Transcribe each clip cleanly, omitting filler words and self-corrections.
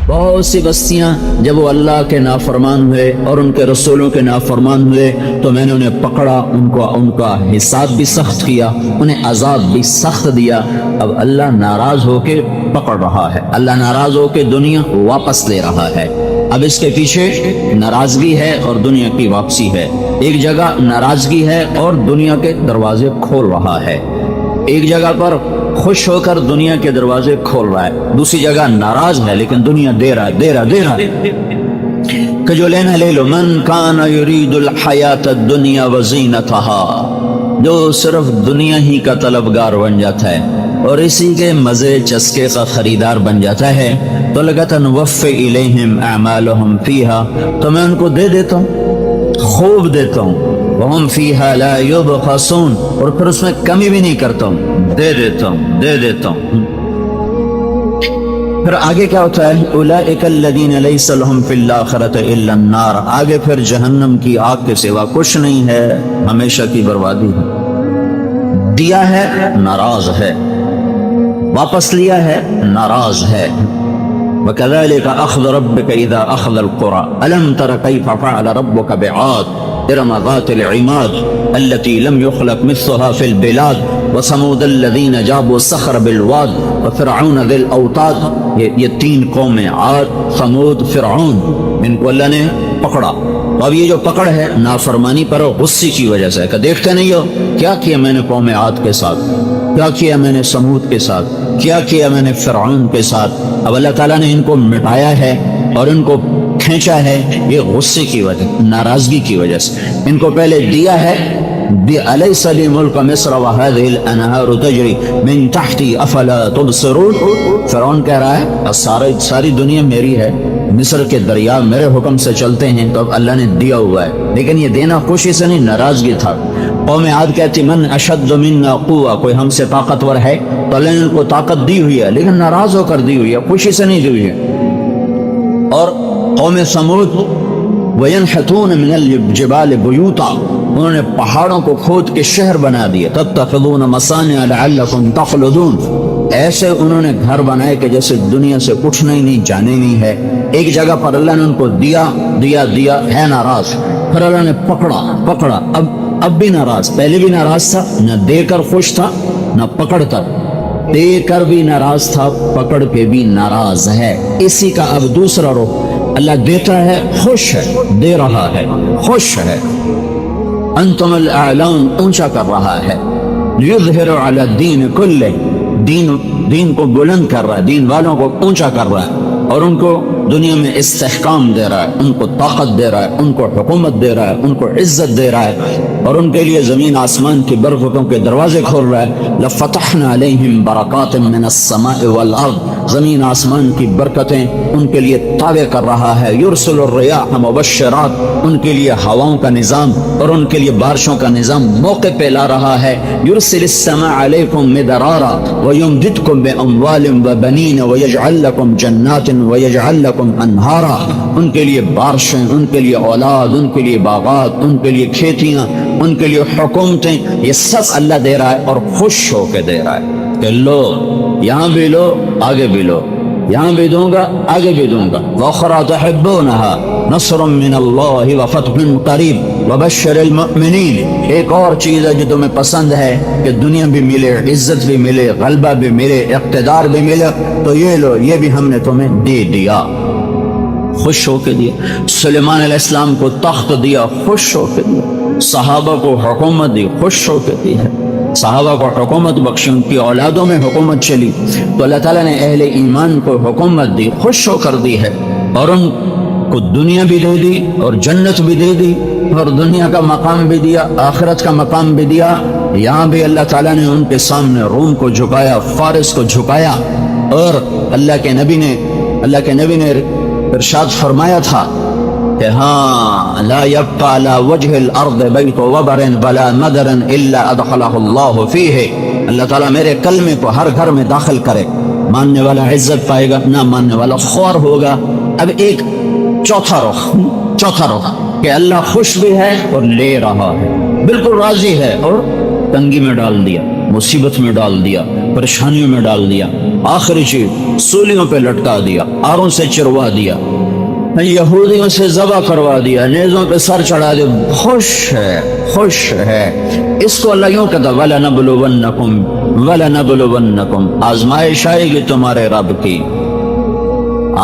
بہت سی بستیاں جب وہ اللہ کے نافرمان ہوئے اور ان کے رسولوں کے نافرمان ہوئے تو میں نے انہیں پکڑا، ان کا حساب بھی سخت کیا، انہیں عذاب بھی سخت دیا۔ اب اللہ ناراض ہو کے پکڑ رہا ہے، اللہ ناراض ہو کے دنیا واپس لے رہا ہے۔ اب اس کے پیچھے ناراضگی ہے اور دنیا کی واپسی ہے۔ ایک جگہ ناراضگی ہے اور دنیا کے دروازے کھول رہا ہے، ایک جگہ پر خوش ہو کر دنیا کے دروازے کھول رہا ہے، دوسری جگہ ناراض ہے لیکن دنیا دے رہا ہے کہ جو لینا لے لو۔ من کان یرید الحیات الدنیا وزینتها، جو صرف دنیا ہی کا طلبگار بن جاتا ہے اور اسی کے مزے چسکے کا خریدار بن جاتا ہے تو لگتا نوفی الیہم اعمالہم فیہا، تو میں ان کو دے دیتا ہوں، خوب دیتا ہوں، وہم فیہا لا یبخسون، اور پھر اس میں کمی بھی نہیں کرتا ہوں، دے دیتا ہوں۔ پھر آگے کیا ہوتا ہے؟ اولئک الذین لیس لہم فی الآخرۃ الا النار، آگے پھر جہنم کی آگ کے سوا کچھ نہیں ہے، ہمیشہ کی بربادی ہے۔ دیا ہے ناراض ہے، واپس لیا ہے ناراض ہے۔ وَكَذَلِكَ أَخْذُ رَبِّكَ إِذَا أَخْذَ الْقُرَى أَلَمْ تَرَ كَيْفَ فَعَلَ رَبُّكَ بِعَادٍ إِرَمَ ذَاتِ الْعِمَادِ الَّتِي لَمْ يُخْلَقْ مِثْلُهَا فِي الْبِلَادِ وَثَمُودَ الَّذِينَ جَابُوا الصَّخْرَ بِالْوَادِ وَفِرْعَوْنَ ذِي الْأَوْتَادِ، یہ تین قومیں عاد، ثمود، فرعون، ان کو اللہ نے پکڑا۔ اب یہ جو پکڑ ہے نافرمانی پر اور غصے کی وجہ سے، کہ دیکھتے نہیں ہو کیا کیا میں نے قوم عاد کے ساتھ، کیا کیا میں نے ثمود کے ساتھ، کیا کیا میں نے فرعون کے ساتھ۔ اب اللہ تعالیٰ نے ان کو مٹایا ہے اور ان کو کھینچا ہے، یہ غصے کی وجہ، ناراضگی کی وجہ سے۔ ان کو پہلے دیا ہے، أَلَيْسَ لِي مُلْكَ مِصْرَ وَهَذِهِ الْأَنْهَارُ تَجْرِي مِنْ تَحْتِي أَفَلَا تُبْصِرُونَ۔ فرعون کہہ رہا ہے ساری دنیا میری ہے، مصر کے دریا میرے حکم سے چلتے ہیں، تو اب اللہ نے دیا ہوا ہے، لیکن یہ دینا خوشی سے نہیں، ناراضگی تھا۔ قوم عاد کہتی من اشد منا قوة، کوئی ہم سے طاقتور ہے، تو اللہ نے ان کو طاقت دی ہوئی ہے لیکن ناراض ہو کر دی ہوئی ہے، خوشی سے نہیں دی ہوئی ہے۔ اور قوم ثمود وَيَنْحِتُونَ مِنَ الْجِبَالِ بُيُوتًا، انہوں نے پہاڑوں کو کھود کے شہر بنا دیے، تَتَّخِذُونَ مَصَانِعَ لَعَلَّكُمْ تَخْلُدُونَ، ایسے انہوں نے گھر بنائے کہ جیسے دنیا سے اٹھنا ہی نہیں، جانے نہیں ہے۔ ایک جگہ پر اللہ نے ان کو دیا ہے ناراض، پھر اللہ نے پکڑا، اب بھی ناراض، پہلے بھی ناراض تھا، نہ دے کر خوش تھا نہ پکڑ کر، دے کر بھی ناراض تھا، پکڑ کے بھی ناراض ہے۔ اسی کا اب دوسرا رخ، اللہ دیتا ہے، خوش ہے، دے رہا ہے، خوش ہے۔ انتم الاعلون، اونچا کر رہا ہے، یظہر علی الدین کلہ، دین کو بلند کر رہا ہے، دین والوں کو اونچا کر رہا ہے، اور ان کو دنیا میں استحکام دے رہا ہے، ان کو طاقت دے رہا ہے، ان کو حکومت دے رہا ہے، ان کو عزت دے رہا ہے، اور ان کے لیے زمین آسمان کی برکتوں کے دروازے کھول رہا ہے۔ لفتحنا علیہم برکات من السماء والارض، زمین آسمان کی برکتیں ان کے لیے تابع کر رہا ہے۔ یرسل الریاح مبشرات، ان کے لیے ہواؤں کا نظام اور ان کے لیے بارشوں کا نظام موقع پہ لا رہا ہے۔ یرسل السماء علیکم مدرارا ویمددکم باموال وبنین ویجعل لکم جنات ویجعل لکم انہارا، ان کے لیے بارشیں، ان کے لیے اولاد، ان کے لیے باغات، ان کے لیے کھیتیاں، ان کے لیے حکومتیں، یہ سب اللہ دے رہا ہے اور خوش ہو کے دے رہا ہے کہ لو، یہاں بھی لو، آگے بھی لو، یہاں بھی دوں گا، آگے بھی دوں گا۔ وَأُخْرَىٰ تُحِبُّونَهَا نَصْرٌ مِّنَ اللَّهِ وَفَتْحٌ قَرِيبٌ وَبَشِّرِ الْمُؤْمِنِينَ، ایک اور چیز ہے جو تمہیں پسند ہے کہ دنیا بھی ملے، عزت بھی ملے، غلبہ بھی ملے، اقتدار بھی ملے، تو یہ لو، یہ بھی ہم نے تمہیں دے دیا، خوش ہو کے دیا۔ سلیمان علیہ السلام کو تخت دیا، خوش ہو کے دیا۔ صحابہ کو حکومت دی، خوش ہو کے دی ہے۔ صحابہ کو حکومت بخشی، ان کی اولادوں میں حکومت چلی، تو اللہ تعالیٰ نے اہل ایمان کو حکومت دی، خوش ہو کر دی ہے، اور ان کو دنیا بھی دے دی اور جنت بھی دے دی، اور دنیا کا مقام بھی دیا، آخرت کا مقام بھی دیا۔ یہاں بھی اللہ تعالیٰ نے ان کے سامنے روم کو جھکایا، فارس کو جھکایا، اور اللہ کے نبی نے ارشاد فرمایا تھا کہ ہاں لا يبقى على وجه الارض بيت وبر ولا مدر الا ادخله الله فيه، اللہ تعالیٰ میرے کلمے کو ہر گھر میں داخل کرے، ماننے والا عزت پائے گا، نہ ماننے والا خوار ہوگا۔ اب ایک چوتھا رخ کہ اللہ خوش بھی ہے اور لے رہا ہے، بالکل راضی ہے، اور تنگی میں ڈال دیا، مصیبت میں ڈال دیا، پریشانیوں میں ڈال دیا، آخری چیز سولیوں پہ لٹکا دیا، آروں سے چروا دیا، یہودیوں سے ذبح کروا دیا، نیزوں پہ سر چڑھا دیا، خوش ہے۔ اس کو اللہ یوں کہتا وَلَنَبْلُوَنَّكُمْ، آزمائش آئے گی تمہارے رب کی،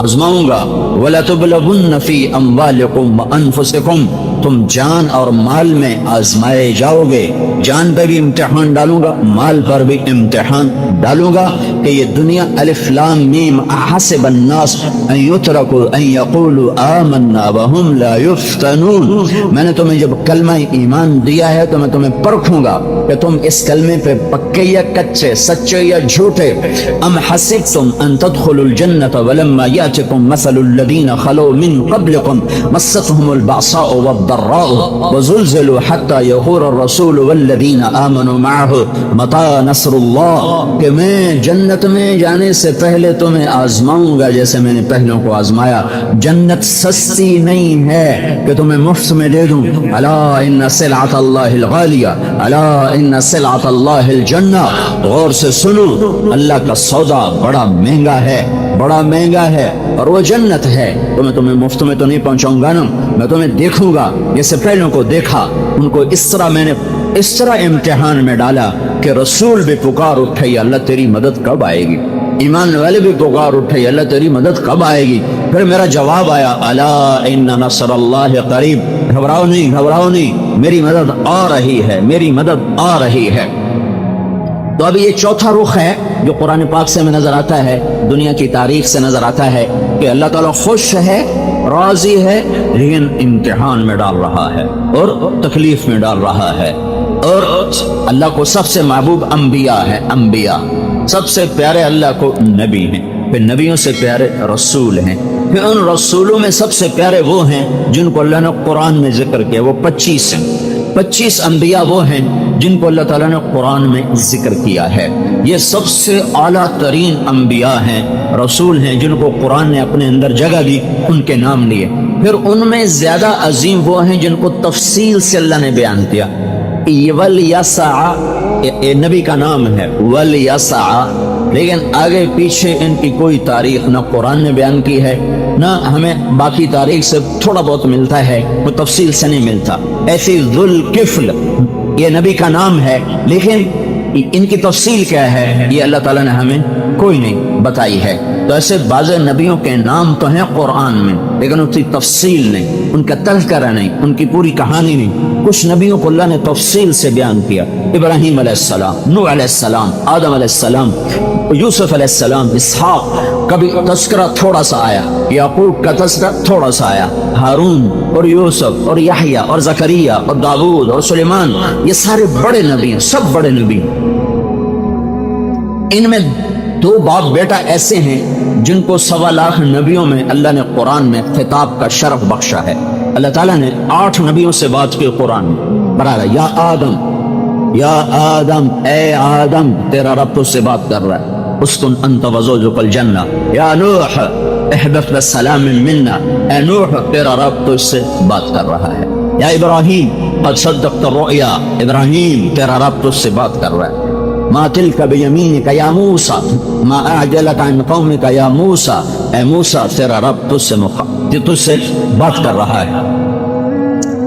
آزماؤں گا۔ وَلَتُبْلَوُنَّ فِي أَمْوَالِكُمْ وَأَنفُسِكُمْ، تم جان اور مال میں آزمائے جاؤ گے، جان پہ بھی امتحان ڈالوں گا، مال پر بھی امتحان ڈالوں گا کہ یہ دنیا الف لام میم احسب الناس ان یترکوا ان یقولوا آمنا وهم لا یفتنون، میں نے تمہیں جب کلمہ ایمان دیا ہے تو میں تمہیں پرکھوں گا کہ تم اس کلمے پہ پکے یا کچے، سچے یا جھوٹے۔ ام حسبتم ان تدخلوا الجنة ولما یأتکم مثل الذین خلوا من قبلکم مستهم البعصاء والضراء وزلزلوا حتى يقول الرسول والذین آمنوا معه متى نصر اللہ، کہ میں جنت میں جانے سے پہلے تمہیں آزماؤں گا جیسے میں نے پہلوں کو آزمایا۔ جنت سستی نہیں ہے کہ تمہیں مفت میں دے دوں۔ الا ان سلعۃ اللہ الغالیہ، الا ان سلعۃ اللہ الجنہ، غور سے سنو، اللہ کا سودا بڑا مہنگا ہے، بڑا مہنگا ہے، اور وہ جنت ہے۔ تو میں تمہیں مفت میں تو نہیں پہنچاؤں گا نا، میں تمہیں دیکھوں گا جیسے پہلوں کو دیکھا، ان کو اس طرح میں نے اس طرح امتحان میں ڈالا کہ رسول بھی پکار اٹھے یا اللہ تیری مدد کب آئے گی، ایمان والے بھی پکار اٹھے یا اللہ تیری مدد کب آئے گی۔ پھر میرا جواب آیا الا ان نصر اللہ قریب، گھبراؤ نہیں، میری مدد آ رہی ہے، میری مدد آ رہی ہے۔ تو ابھی یہ چوتھا رخ ہے جو قرآن پاک سے ہمیں نظر آتا ہے، دنیا کی تاریخ سے نظر آتا ہے کہ اللہ تعالیٰ خوش ہے، راضی ہے، لیکن امتحان میں ڈال رہا ہے اور تکلیف میں ڈال رہا ہے۔ اور اللہ کو سب سے محبوب انبیاء ہے، انبیاء سب سے پیارے اللہ کو نبی ہیں، پھر نبیوں سے پیارے رسول ہیں، پھر ان رسولوں میں سب سے پیارے وہ ہیں جن کو اللہ نے قرآن میں ذکر کیا، وہ 25 ہیں۔ 25 انبیاء وہ ہیں جن کو اللہ تعالیٰ نے قرآن میں ذکر کیا ہے۔ یہ سب سے اعلیٰ ترین انبیاء ہیں، رسول ہیں جن کو قرآن نے اپنے اندر جگہ دی، ان کے نام لیے۔ پھر ان میں زیادہ عظیم وہ ہیں جن کو تفصیل سے اللہ نے بیان کیا۔ وَلْيَسَعَ یہ نبی کا نام ہے، وَلْيَسَعَ، لیکن آگے پیچھے ان کی کوئی تاریخ نہ قرآن نے بیان کی ہے، نہ ہمیں باقی تاریخ سے تھوڑا بہت ملتا ہے، وہ تفصیل سے نہیں ملتا۔ ایسی ذوالکفل یہ نبی کا نام ہے، لیکن ان کی تفصیل کیا ہے یہ اللہ تعالیٰ نے ہمیں کوئی نہیں بتائی ہے۔ تو ایسے بعض نبیوں کے نام تو ہیں قرآن میں، لیکن ان کی تفصیل نہیں، ان کا تذکرہ نہیں، ان کی پوری کہانی نہیں۔ کچھ نبیوں کو اللہ نے تفصیل سے بیان کیا، ابراہیم علیہ السلام، نوح علیہ السلام، آدم علیہ السلام، یوسف علیہ السلام، اسحاق، کبھی تذکرہ تھوڑا سا آیا، یعقوب کا تذکرہ تھوڑا سا آیا، ہارون اور یوسف اور یحییٰ اور زکریا اور داؤد اور سلیمان، یہ سارے بڑے نبی ہیں، سب بڑے نبی۔ ان میں 2 باپ بیٹا ایسے ہیں جن کو 1.25 لاکھ نبیوں میں اللہ نے قرآن میں خطاب کا شرف بخشا ہے۔ اللہ تعالیٰ نے 8 نبیوں سے بات کی قرآن میں، برابر یا آدم، اے آدم، تیرا رب تجھ سے بات کر رہا ہے، اسکن انت وزوجک الجنہ، یا نوح احبط بسلام منا، اے نوح تیرا رب تجھ سے بات کر رہا ہے، یا ابراہیم قد صدقت الرؤیا، ابراہیم تیرا رب تجھ سے بات کر رہا ہے، ما تلک بیمینک یا موسیٰ، ما اعجلک عن قومک یا موسیٰ، اے موسیٰ تیرا رب تجھ سے بات کر رہا ہے،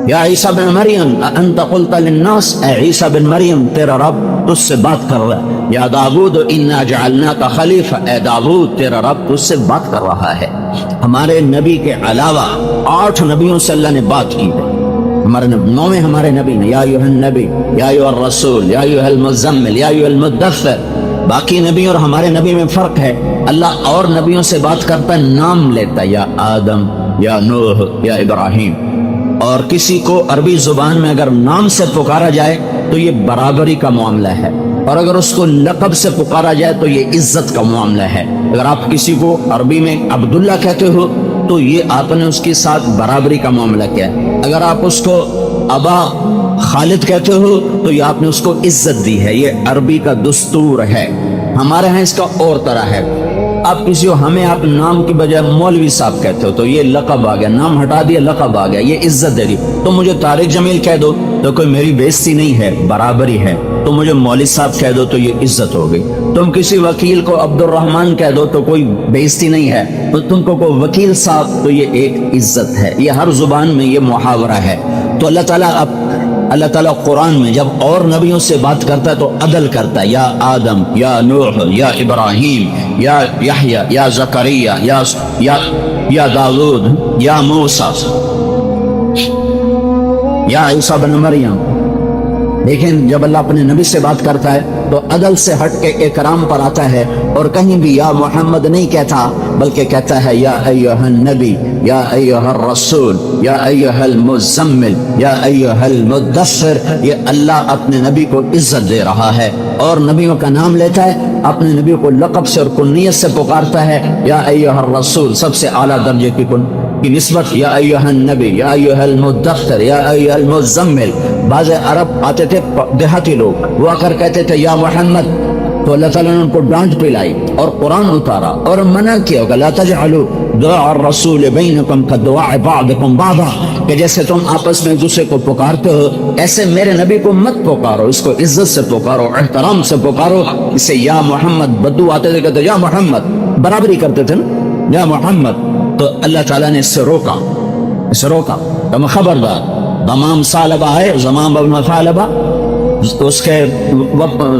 یا عیسیٰ بن مریم انت قلت للناس، اے عیسیٰ بن مریم تیرا رب تجھ سے بات کر رہا ہے، یا داود انا جعلناک خلیفہ، اے داود تیرا رب تجھ سے بات کر رہا ہے۔ ہمارے نبی کے علاوہ 8 نبیوں سے اللہ نے بات کی ہے، ہمارے 9 ہمارے نبی نے، یا ایھا النبی، یا ایھا الرسول، یا ایھا المزمل، یا ایھا المدثر۔ باقی نبی اور ہمارے نبی میں فرق ہے، اللہ اور نبیوں سے بات کرتا ہے نام لیتا ہے، یا آدم، یا نوح، یا ابراہیم۔ اور کسی کو عربی زبان میں اگر نام سے پکارا جائے تو یہ برابری کا معاملہ ہے، اور اگر اس کو لقب سے پکارا جائے تو یہ عزت کا معاملہ ہے۔ اگر آپ کسی کو عربی میں عبداللہ کہتے ہو تو یہ آپ نے اس کے ساتھ برابری کا معاملہ کیا ہے، اگر آپ اس کو ابا خالد کہتے ہو تو یہ آپ نے اس کو عزت دی ہے، یہ عربی کا دستور ہے۔ ہمارے ہاں اس کا اور طرح ہے، آپ کسی کو ہمیں آپ نام کی بجائے مولوی صاحب کہتے ہو تو یہ لقب آ گیا، نام ہٹا دیا لقب آ گیا، یہ عزت دے دی۔ تو مجھے طارق جمیل کہہ دو تو کوئی میری بےزتی نہیں ہے، برابری ہے. تم مجھے مولوی صاحب کہہ دو تو یہ عزت ہو گئی. تم کسی وکیل کو عبد الرحمان کہہ دو تو کوئی بےزتی نہیں ہے. تو تم کو کوئی وکیل صاحب تو یہ ایک عزت ہے. یہ ہر زبان میں یہ محاورہ ہے. تو اللہ تعالیٰ قرآن میں جب اور نبیوں سے بات کرتا ہے تو عدل کرتا ہے. یا آدم، یا نوح، یا ابراہیم، یا یحییٰ، یا زکریا، یا داؤد، یا موسیٰ، یا عیسیٰ بن مریم. لیکن جب اللہ اپنے نبی سے بات کرتا ہے تو عدل سے ہٹ کے اکرام پر آتا ہے، اور کہیں بھی یا محمد نہیں کہتا بلکہ کہتا ہے یا ایھا النبی، یا ایھا الرسول، یا ایھا المزمل، یا ایھا المدثر. یہ اللہ اپنے نبی کو عزت دے رہا ہے اور نبیوں کا نام لیتا ہے. اپنے نبی کو لقب سے اور کنیت سے پکارتا ہے. یا ایھا الرسول سب سے اعلیٰ درجے کی نسبت، یا ایھا النبی، یا ایھا المدثر، یا ایھا المزمل. بعض عرب آتے تھے دیہاتی لوگ، وہ آ کر کہتے تھے یا محمد، تو اللہ تعالیٰ نے ان کو ڈانٹ پلائی اور قرآن اتارا اور منع کیا کہ لا تجعلوا دعاء الرسول بینکم کدعاء بعضکم بعضا، کہ جیسے تم آپس میں ایک دوسرے کو پکارتے ہو ایسے میرے نبی کو مت پکارو. اس کو عزت سے پکارو، احترام سے پکارو. اسے یا محمد، بدو آتے تھے کہتے یا محمد، برابری کرتے تھے نا، یا محمد. تو اللہ تعالیٰ نے اس سے روکا کہ خبردار ضمام ثعلبہ ہے، ضمام ابن ثعلبہ، اس کے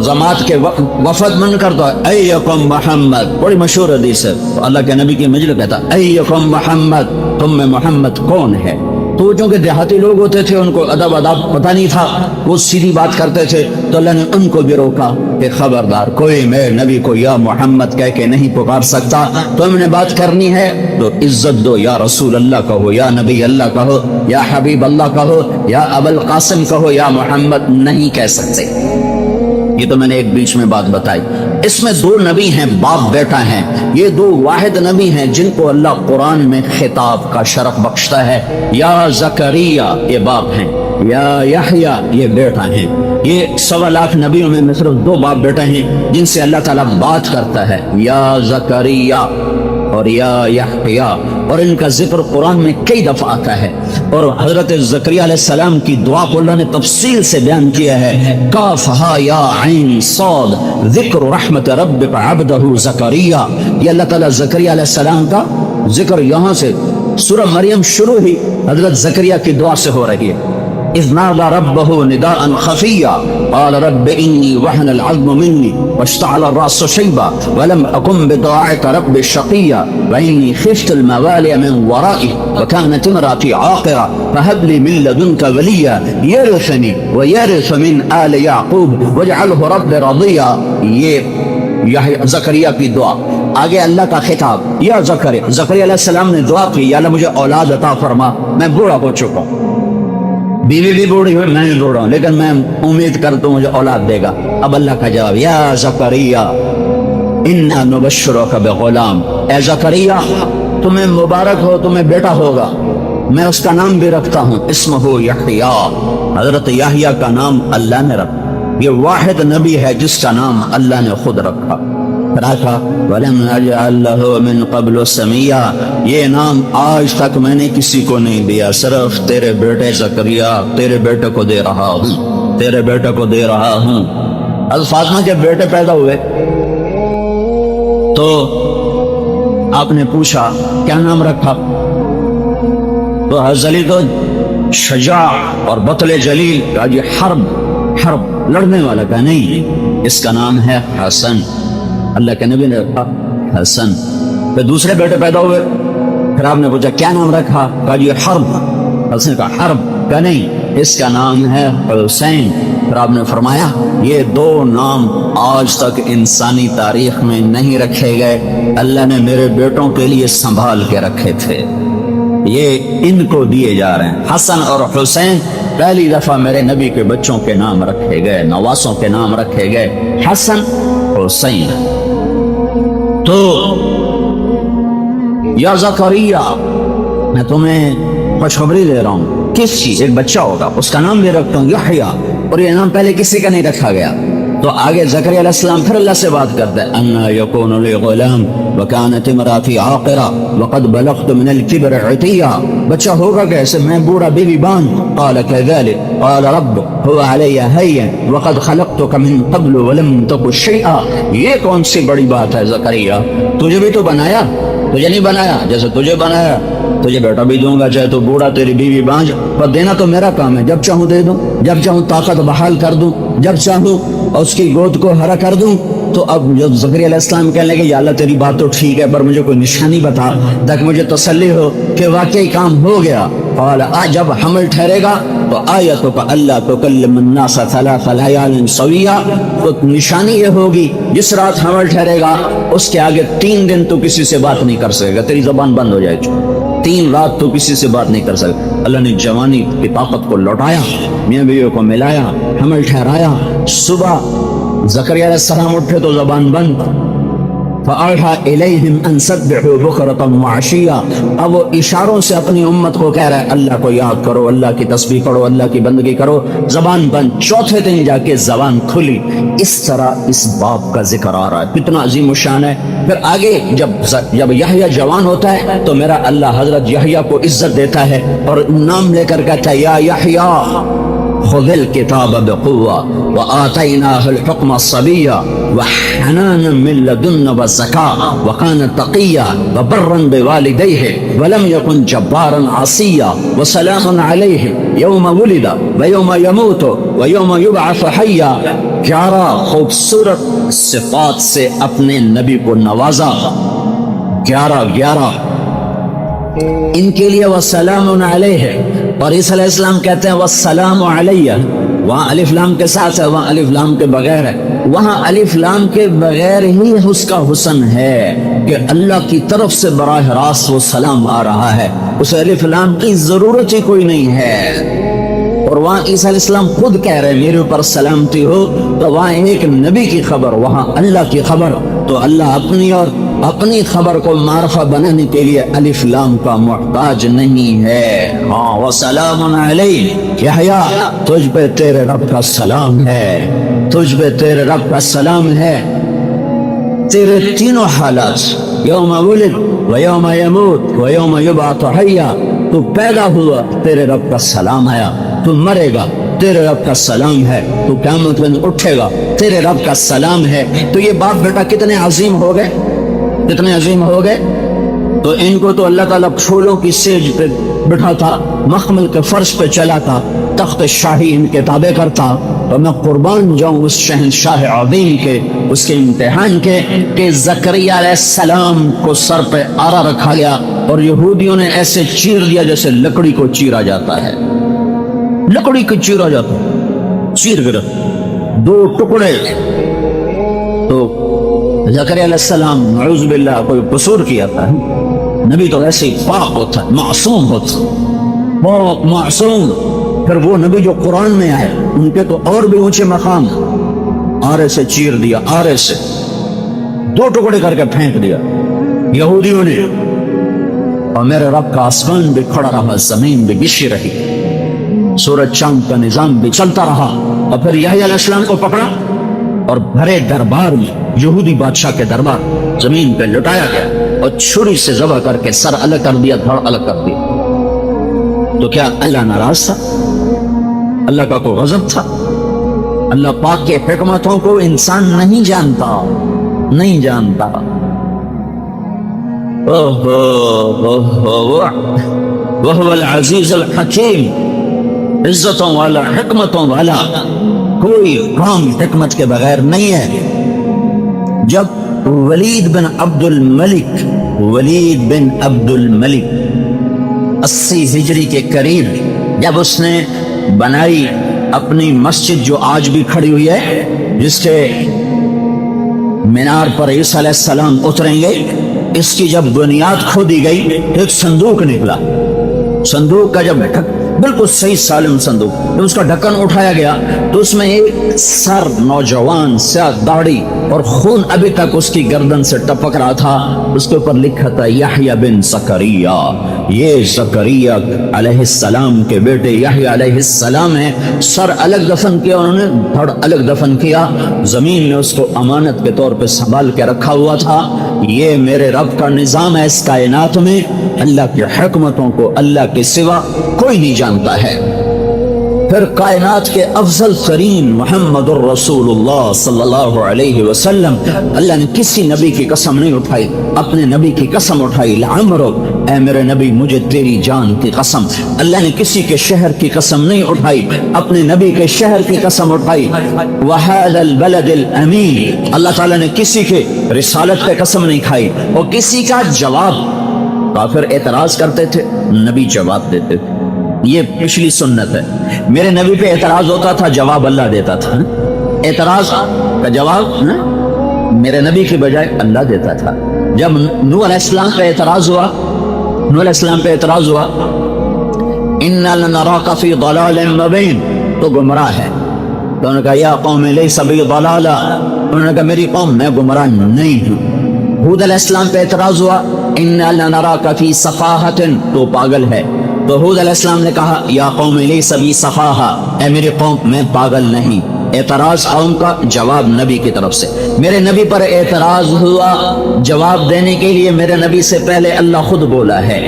ضمات کے وفد من کر دو ایکم محمد، بڑی مشہور حدیث ہے. اللہ کے نبی کی مجلس کہتا ایکم محمد، تم میں محمد کون ہے. تو چونکہ دیہاتی لوگ ہوتے تھے ان کو ادب پتہ نہیں تھا، وہ سیدھی بات کرتے تھے. تو اللہ نے ان کو بھی روکا کہ خبردار کوئی میرے نبی کو یا محمد کہہ کے نہیں پکار سکتا. تم نے بات کرنی ہے تو عزت دو، یا رسول اللہ کہو، یا نبی اللہ کہو، یا حبیب اللہ کہو، یا ابو القاسم کہو، یا محمد نہیں کہہ سکتے. یہ تو میں نے ایک بیچ میں بات بتائی. اس میں دو نبی ہیں، باپ بیٹا ہیں. یہ دو واحد نبی ہیں جن کو اللہ قرآن میں خطاب کا شرف بخشتا ہے. یا زکریا یہ باپ ہیں، یا یحییٰ یہ بیٹا ہیں. یہ 1.25 لاکھ نبیوں میں صرف دو باپ بیٹا ہیں جن سے اللہ تعالیٰ بات کرتا ہے، یا زکریا اور یا یحییٰ. اور ان کا ذکر قرآن میں کئی دفعہ آتا ہے. اور حضرت زکریا علیہ السلام کی دعا کو اللہ نے تفصیل سے بیان کیا ہے. کافہا یا عین صاد ذکر رحمت ربک عبدہ زکریا. یہ اللہ تعالیٰ زکریا علیہ السلام کا ذکر یہاں سے سورہ مریم شروع ہی حضرت زکریا کی دعا سے ہو رہی ہے. اذ نادى ربه نداء خفيا قال رب إني وهن العظم مني واشتعل الرأس شيبا ولم أكن بدعائك رب شقيا وإني خفت الموالي من ورائي وكانت امرأتي عاقرة فهب لي من لدنك وليا يرثني ويرث من آل يعقوب واجعله رب رضيا. یہ زکریا کی دعا. آگے اللہ کا خطاب، یا زکریا علیہ السلام نے دعا کی، یا اللہ مجھے اولاد عطا فرما، میں بوڑھا ہو چکا ہوں، بیوی بھی بوڑھی ہوئی، میں بھی بوڑھا ہوں، لیکن میں امید کرتا ہوں مجھے اولاد دے گا. اب اللہ کا جواب، یا زکریا انا نبشرک بغلام. اے زکریا تمہیں مبارک ہو، تمہیں بیٹا ہوگا، میں اس کا نام بھی رکھتا ہوں، اسمہ یحییٰ. حضرت یحییٰ کا نام اللہ نے رکھا. یہ واحد نبی ہے جس کا نام اللہ نے خود رکھا. وَلَمْ نَجْعَلْ لَهُ مِنْ قَبْلُ سَمِيًّا. یہ نام آج تک میں نے کسی کو نہیں دیا، صرف تیرے بیٹے زکریا، تیرے بیٹے کو دے رہا ہوں، تیرے بیٹے کو دے رہا ہوں. حضرت فاطمہ کے بیٹے پیدا ہوئے تو آپ نے پوچھا کیا نام رکھا؟ تو حضرت علی تو شجاع اور بطل جلیل کا یہ حرب لڑنے والا کا نہیں، اس کا نام ہے حسن. اللہ کے نبی نے رکھا حسن. پھر دوسرے بیٹے پیدا ہوئے، پھر آپ نے پوچھا کیا نام رکھا؟ کہا یہ حرب. حسن کا حرب کا نہیں، اس کا نام ہے حسین. پھر آپ نے فرمایا یہ دو نام آج تک انسانی تاریخ میں نہیں رکھے گئے، اللہ نے میرے بیٹوں کے لیے سنبھال کے رکھے تھے، یہ ان کو دیے جا رہے ہیں. حسن اور حسین پہلی دفعہ میرے نبی کے بچوں کے نام رکھے گئے، نواسوں کے نام رکھے گئے، حسن حسین. تو یا زکریا میں تمہیں خوشخبری دے رہا ہوں، کس چیز؟ ایک بچہ ہوگا، اس کا نام بھی رکھتا ہوں یحییٰ. اور یہ نام پہلے کسی کا نہیں رکھا گیا، تو آگے زکریا علیہ السلام پھر اللہ سے بات کرتے ہیں انا یکون لی غلام وکانت امراتی عاقرہ وقد بلغت من الکبر عتیا، بچہ ہوگا کیسے، میں بوڑھا بیوی بان. قال كذلك قال رب هو علی هین وقد خلقتک من قبل ولم تک شیئا. یہ کون سی بڑی بات ہے زکریا، تجھے بھی تو بنایا، تجھے نہیں بنایا، جیسے تجھے بنایا تجھے بیٹا بھی دوں گا، چاہے تو بوڑھا تیری بیوی بانج، پر دینا تو میرا کام ہے، جب چاہوں دے دوں، جب چاہوں طاقت بحال کر دوں، جب چاہوں اس کی گود کو ہرا کر دوں. تو اب جب زکریا علیہ السلام کہنے لگے یا اللہ تیری بات تو ٹھیک ہے پر مجھے کوئی نشانی بتا تاکہ مجھے تسلی ہو کہ واقعی کام ہو گیا. قال جب حمل ٹھہرے گا تو آیتک اللہ تکلم الناس ثلاث لیال سویا، تو نشانی یہ ہوگی جس رات حمل ٹھہرے گا اس کے آگے 3 دن تو کسی سے بات نہیں کر سکے گا، تیری زبان بند ہو جائے گی، 3 رات تو کسی سے بات نہیں کر سکے. اللہ نے جوانی کی طاقت کو لوٹایا، میاں بیوی کو ملایا، حمل ٹھہرایا. صبح زکریا علیہ السلام اٹھے تو زبان بند. فَأَوْحَىٰ إِلَيْهِمْ أَن سَبِّحُوا بُكْرَةً وَعَشِيًّا. اب وہ اشاروں سے اپنی امت کو کہہ رہا ہے اللہ کو یاد کرو، اللہ کی تسبیح پڑھو، اللہ کی بندگی کرو. زبان بند. چوتھے دن جا کے زبان کھلی. اس طرح اس باپ کا ذکر آ رہا ہے، کتنا عظیم الشان ہے. پھر آگے جب یحییٰ جوان ہوتا ہے تو میرا اللہ حضرت یحییٰ کو عزت دیتا ہے اور نام لے کر کہتا ہے یا یحییٰ خذ الكتاب بقوة وآتيناه الحكم صبيا وحنانا من لدنا والزكاة وكان تقيا وبرا بوالديه ولم يكن جبارا عصيا وسلام عليه يوم ولد ويوم يموت ويوم يبعث حيا. 11 خوبصورت صفات سے اپنے نبی کو نوازا. 11 ان کے لیے وسلام علیہ، اور عیسیٰ علیہ السلام کہتے ہیں والسلام علیہ. وہاں الف لام کے ساتھ ہے، وہاں الف لام کے بغیر ہے. وہاں الف لام کے بغیر ہی اس کا حسن ہے کہ اللہ کی طرف سے براہ راست وہ سلام آ رہا ہے، اسے الف لام کی ضرورت ہی کوئی نہیں ہے. اور وہاں عیسیٰ علیہ السلام خود کہہ رہے ہیں میرے اوپر سلامتی ہو، تو وہاں ایک نبی کی خبر، وہاں اللہ کی خبر. تو اللہ اپنی اور اپنی خبر کو معرفہ بنانے کے لیے الف لام کا محتاج نہیں ہے. ہاں وسلام علیہ یحییٰ، تجھ پہ تیرے رب کا سلام ہے، تجھ پہ تیرے رب کا سلام ہے. تیرے تینوں حالات، یوم ولد و یوم یموت و یوم یبعث حیا، تو پیدا ہوا تیرے رب کا سلام آیا، تو مرے گا تیرے رب کا سلام ہے، تو قیامت میں اٹھے گا تیرے رب کا سلام ہے. تو یہ باپ بیٹا کتنے عظیم ہو گئے، کتنے عظیم ہو گئے. تو ان کو تو اللہ تعالیٰ پھولوں کی سیج پہ بٹھا تھا، مخمل کے فرش پہ چلا تھا، تخت شاہی ان کے تابع کرتا. اور میں قربان جاؤں اس شہنشاہ عظیم کے، اس کے امتحان کے کہ زکریا علیہ السلام کو سر پہ آرا رکھا گیا اور یہودیوں نے ایسے چیر دیا جیسے لکڑی کو چیرا جاتا ہے، لکڑی کو چیرا جاتا ہے، چیر کر 2 ٹکڑے. تو زکریا علیہ السلام نعوذ باللہ کوئی قصور کیا تھا، نبی تو ایسے ہی پاک ہوتا ہے، معصوم ہوتا ہے، پاک معصوم. پھر وہ نبی جو قرآن میں آئے ان کے تو اور بھی اونچے مقام، آرے سے چیر دیا، آرے سے 2 ٹکڑے کر کے پھینک دیا یہودیوں نے. اور میرے رب کا آسمان بھی کھڑا رہا، زمین بھی گشی رہی، سورج چاند کا نظام بھی چلتا رہا. اور پھر یحییٰ علیہ السلام کو پکڑا اور بھرے دربار میں، یہودی بادشاہ کے دربار، زمین پہ لٹایا گیا اور چھری سے ذبح کر کے سر الگ کر دیا، دھڑ الگ کر دیا. تو کیا اللہ ناراض تھا؟ اللہ کا کوئی غضب تھا؟ اللہ پاک کے حکمتوں کو انسان نہیں جانتا، نہیں جانتا. وَهُوَ الْعَزِيزُ الْحَكِيمُ، عزتوں والا، حکمتوں والا، کوئی کام حکمت کے بغیر نہیں ہے. جب ولید بن عبد الملک 80 ہجری کے قریب جب اس نے بنائی اپنی مسجد جو آج بھی کھڑی ہوئی ہے، جس کے مینار پر عیسیٰ علیہ السلام اتریں گے، اس کی جب بنیاد کھودی گئی ایک صندوق نکلا. صندوق کا جب بالکل صحیح سالم صندوق. جب اس کا ڈھکن اٹھایا گیا تو اس میں ایک سر نوجوان سیاہ داڑھی اور خون ابھی تک اس کی گردن سے ٹپک رہا تھا. اس کے اوپر لکھا تھا یحییٰ بن زکریا. یہ زکریا علیہ السلام کے بیٹے یحییٰ علیہ السلام ہیں. سر الگ دفن کیا انہوں نے, دھڑ الگ دفن کیا, زمین میں اس کو امانت کے طور پہ سنبھال کے رکھا ہوا تھا. یہ میرے رب کا نظام ہے اس کائنات میں. اللہ کی حکمتوں کو اللہ کے سوا کوئی نہیں جانتا ہے. پھر کائنات کے افضل ترین محمد الرسول اللہ صلی اللہ علیہ وسلم, اللہ نے کسی نبی کی قسم نہیں اٹھائی, اپنے نبی کی قسم اٹھائی. لعمرک, اے میرے نبی مجھے تیری جان کی قسم. اللہ نے کسی کے شہر کی قسم نہیں اٹھائی, اپنے نبی کے شہر کی قسم اٹھائی. وَهَذَا الْبَلَدِ الْأَمِينِ, اللہ تعالیٰ نے کسی کے رسالت پہ قسم نہیں کھائی. اور کسی کا جواب, کافر اعتراض کرتے تھے, نبی جواب دیتے تھے. یہ پچھلی سنت ہے. میرے نبی پہ اعتراض ہوتا تھا, جواب اللہ دیتا تھا. اعتراض کا جواب میرے نبی کے بجائے اللہ دیتا تھا. جب نوح علیہ السلام پہ اعتراض ہوا, اِنَّا لَنَرَاكَ فِي ضَلَالٍ مُبِينٍ, تو گمراہ ہے. تو انہوں نے کہا یا قوم لیس بی ضلالہ, انہوں نے کہا میری قوم میں گمراہ نہیں ہوں. ہود علیہ السلام پہ اعتراض ہوا, اِنَّا لَنَرَاكَ فِي صَفَاحَةٍ, تو پاگل ہے. تو ہود علیہ السلام نے کہا یا قوم لیس بی صفاحہ, اے میری قوم میں پاگل نہیں. اعتراض قوم کا, جواب نبی کی طرف سے. میرے نبی پر اعتراض ہوا, جواب دینے کے لیے میرے نبی سے پہلے اللہ خود بولا ہے.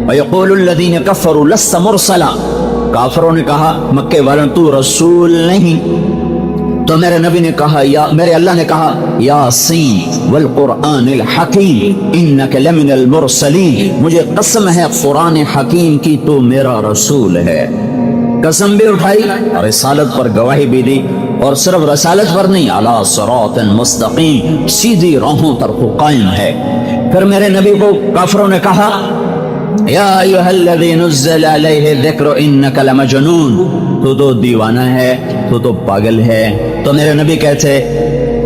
وَيَقُولُ الَّذِينَ كَفَّرُوا لَسْتَ مُرْسَلًا, کافروں نے کہا مکے والوں تو رسول نہیں. تو میرے نبی نے کہا, یا میرے اللہ نے کہا یاسین والقرآن الحکیم انک لمن المرسلین, مجھے قسم ہے قرآن حکیم کی تو میرا رسول ہے. قسم بھی اٹھائی, رسالت پر گواہی بھی دی, اور صرف رسالت پر نہیں, علی صراط مستقیم, سیدھی راہوں پر وہ قائم ہے. پھر میرے نبی کو کافروں نے کہا یا ایھا الذی نزل علیہ الذکر انک لمجنون, تو دیوانہ ہے, تو پاگل ہے. تو میرے نبی کہتے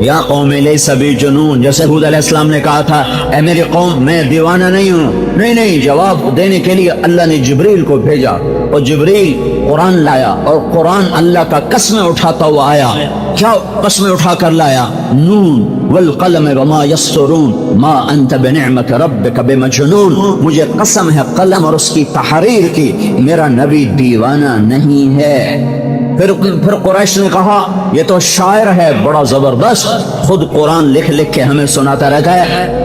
یا قوم لیس بی جنون, جیسے ہود علیہ السلام نے کہا تھا اے میری قوم میں دیوانہ نہیں ہوں. نہیں, جواب دینے کے لیے اللہ نے جبریل کو بھیجا, اور جبریل قرآن لایا, اور قرآن اللہ کا قسمیں اٹھاتا ہوا آیا. کیا قسمیں اٹھا کر لایا؟ نون والقلم وما یسطرون ما انت بنعمت ربک بمجنون, مجھے قسم ہے قلم اور اس کی تحریر کی, میرا نبی دیوانہ نہیں ہے. پھر قریش نے کہا یہ تو شاعر ہے بڑا زبردست, خود قرآن لکھ کے ہمیں سناتا رہتا ہے.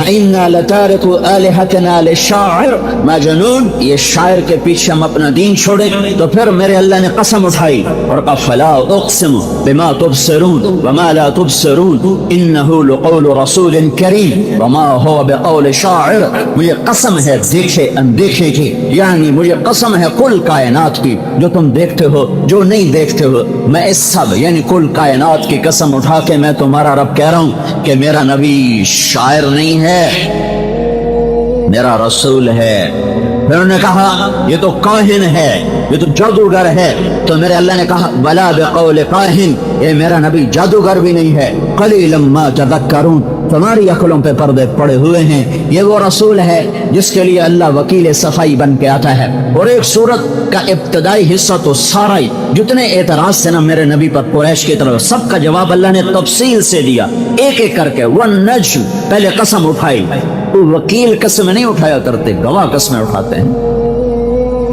اِنَّا لَتَارِكُ آلِهَتِنَا لِلشَّاعِرِ مَجْنُونَ, یہ شاعر کے پیچھے ہم اپنا دین چھوڑیں. تو پھر میرے اللہ نے قسم اٹھائی اور کہا فَلَا أُقْسِمُ بِمَا تُبْصِرُونَ وَمَا لَا تُبْصِرُونَ إِنَّهُ لَقَوْلُ رَسُولٍ كَرِيمٍ وَمَا هُوَ بِقَوْلِ شَاعِرٍ, مجھے قسم ہے دیکھے اندیکھے کی, یعنی مجھے قسم ہے کل کائنات کی, جو تم دیکھتے ہو جو نہیں دیکھتے ہو, میں اس سب یعنی کل کائنات کی قسم اٹھا کے میں تمہارا رب کہہ رہا ہوں کہ میرا نبی شاعر نہیں ہے, میرا رسول ہے. پھر انہوں نے کہا یہ تو کاہن ہے, یہ تو جادوگر ہے. تو میرے اللہ نے کہا بلا بقول کاہن, یہ میرا نبی جادوگر بھی نہیں ہے. قلیلا ما تذکرون, تمہاری عقلوں پہ پردے پڑے ہوئے ہیں. یہ وہ رسول ہے جس کے لیے اللہ وکیل صفائی بن کے آتا ہے. اور ایک سورت کا ابتدائی حصہ تو سارا ہی جتنے اعتراض تھے نا میرے نبی پر قریش کی طرف, سب کا جواب اللہ نے تفصیل سے دیا, ایک ایک کر کے. والنجم, پہلے قسم اٹھائی, تو وکیل قسم نہیں اٹھایا کرتے, گواہ قسمیں اٹھاتے ہیں.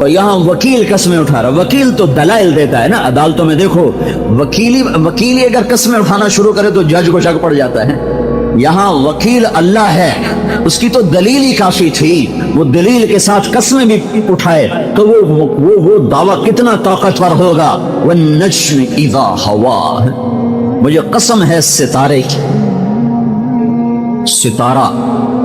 اور یہاں وکیل قسمیں اٹھا رہا, وکیل تو دلائل دیتا ہے نا عدالتوں میں. دیکھو وکیلی اگر قسمیں اٹھانا شروع کرے تو جج کو شک پڑ جاتا ہے. یہاں وکیل اللہ ہے, اس کی تو دلیل ہی کافی تھی, وہ دلیل کے ساتھ قسمیں بھی اٹھائے تو وہ دعویٰ کتنا طاقتور ہوگا. والنجم اذا ہوا, مجھے قسم ہے ستارے کی. ستارہ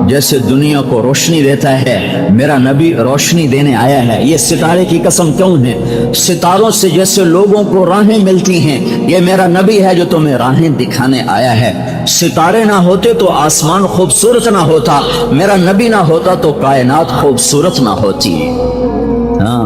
جیسے دنیا کو روشنی دیتا ہے, میرا نبی روشنی دینے آیا ہے. یہ ستارے کی قسم کیوں ہے؟ ستاروں سے جیسے لوگوں کو راہیں ملتی ہیں, یہ میرا نبی ہے جو تمہیں راہیں دکھانے آیا ہے. ستارے نہ ہوتے تو آسمان خوبصورت نہ ہوتا, میرا نبی نہ ہوتا تو کائنات خوبصورت نہ ہوتی. ہاں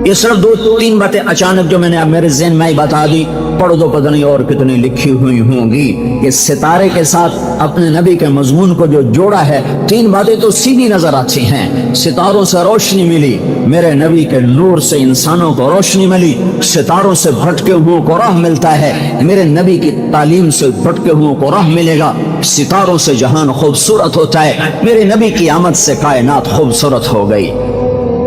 یہ صرف دو تین باتیں اچانک جو میں نے اب میرے ذہن میں ہی بتا دی، پڑھ دو پتہ نہیں اور کتنی لکھی ہوئی ہوں گی کہ ستارے کے ساتھ اپنے نبی کے مضمون کو جو جوڑا ہے، تین باتیں تو سیدھی نظر آتی ہیں۔ ستاروں سے روشنی ملی، میرے نبی کے نور سے انسانوں کو روشنی ملی، ستاروں سے بھٹکے ہوئے کو راہ ملتا ہے، میرے نبی کی تعلیم سے بھٹکے ہوئے کو راہ ملے گا، ستاروں سے جہان خوبصورت ہوتا ہے، میرے نبی کی آمد سے کائنات خوبصورت ہو گئی۔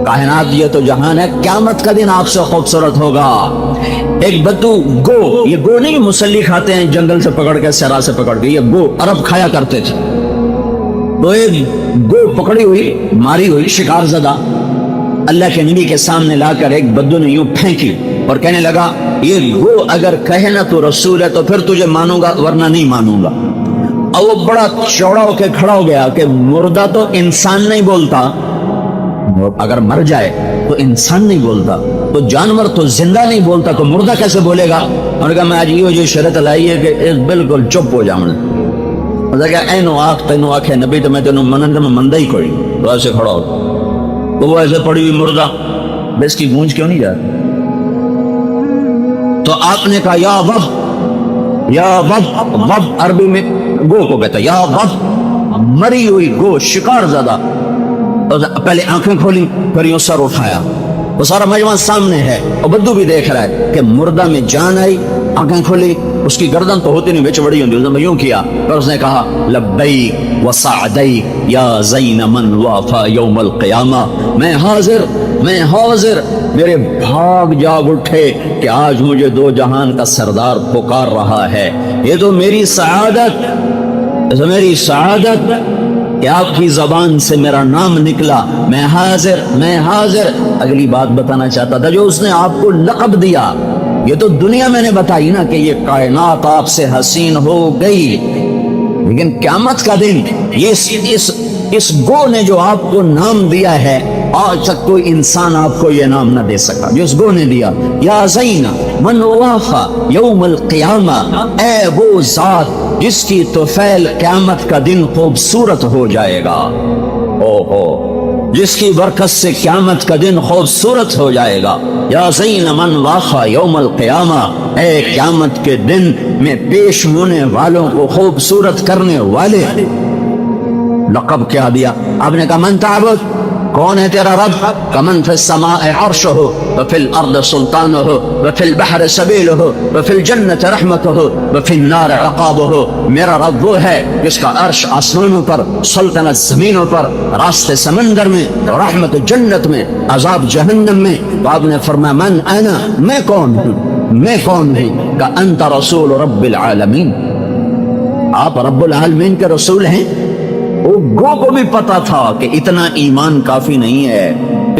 کائنات یہ تو جہان ہے، قیامت کا دن آپ سے خوبصورت ہوگا۔ ایک بدو گو، یہ گو نہیں مسلی کھاتے ہیں جنگل سے پکڑ کے، صحرا سے پکڑ کے، یہ گو عرب کھایا کرتے تھے۔ تو ایک گو پکڑی ہوئی، ماری ہوئی، شکار زدہ، اللہ کے نبی کے سامنے لا کر ایک بدو نے یوں پھینکی اور کہنے لگا یہ گو اگر کہے نا تو رسول ہے تو پھر تجھے مانوں گا ورنہ نہیں مانوں گا۔ اور وہ بڑا چوڑا ہو کے کھڑا ہو گیا کہ مردہ تو انسان نہیں بولتا، اگر مر جائے تو انسان نہیں بولتا، تو جانور تو زندہ نہیں بولتا، تو مردہ کیسے بولے گا؟ انہوں نے کہا میں آج یہ جو شرط لائی ہے کہ بالکل چپ ہو جاؤں۔ مطلب کہ اینو آنکھ تینو آنکھیں نبی تو میں تینوں منند میں مندہ ہی کوئی، تو ایسے کھڑا ہو، تو وہ ایسے پڑی ہوئی مردہ، بس کی گونج کیوں نہیں جاتی؟ تو آپ نے کہا یا وب، یا وب، وب عربی میں گو کو کہتا ہے، یا وب، مری ہوئی گو، شکار زدہ۔ پہلے آنکھیں کھولی، پھر یوں سر اٹھایا، وہ سارا مجمع سامنے ہے اور بدو بھی دیکھ رہا ہے کہ مردہ میں جان آئی، آنکھیں کھولی، اس کی گردن تو ہوتی نہیں، بچ بڑی ہوتی، اس نے یوں کیا، پھر اس نے کہا لبیک وسعدیک یا زین من وافا یوم القیامہ، میں حاضر، میں حاضر، میرے بھاگ جاگ اٹھے کہ آج مجھے دو جہان کا سردار پکار رہا ہے، یہ تو میری سعادت، میری سعادت کہ آپ کی زبان سے میرا نام نکلا، میں حاضر، میں حاضر۔ اگلی بات بتانا چاہتا تھا جو اس نے آپ کو لقب دیا، یہ تو دنیا میں نے بتائی نا کہ یہ کائنات آپ سے حسین ہو گئی، لیکن قیامت کا دن یہ اس گو نے جو آپ کو نام دیا ہے، آج تک کوئی انسان آپ کو یہ نام نہ دے سکا جو اس گو نے دیا۔ یا زین من وافا یوم القیامہ، اے وہ ذات جس کی طفیل قیامت کا دن خوبصورت ہو جائے گا، جس کی برکت سے قیامت کا دن خوبصورت ہو جائے گا۔ یا زین من وافا یوم القیامہ، اے قیامت کے دن میں پیش ہونے والوں کو خوبصورت کرنے والے۔ لقب کیا دیا آپ نے کہا من تعبد، کون ہے تیرا رب؟ کمن فی السماء عرشہ وفی الارض سلطانہ وفی البحر سبیلہ وفی الجنت رحمتہ وفی النار عقابہ، میرا رب وہ ہے جس کا عرش آسمانوں پر، سلطنت زمینوں پر، راستے سمندر میں، رحمت جنت میں، عذاب جہنم میں۔ تو آپ نے فرمایا من انا، میں کون ہوں، میں کون ہوں؟ کہ انت رسول رب العالمین، آپ رب العالمین کے رسول ہیں۔ وہ گو کو بھی پتا تھا کہ اتنا ایمان کافی نہیں ہے،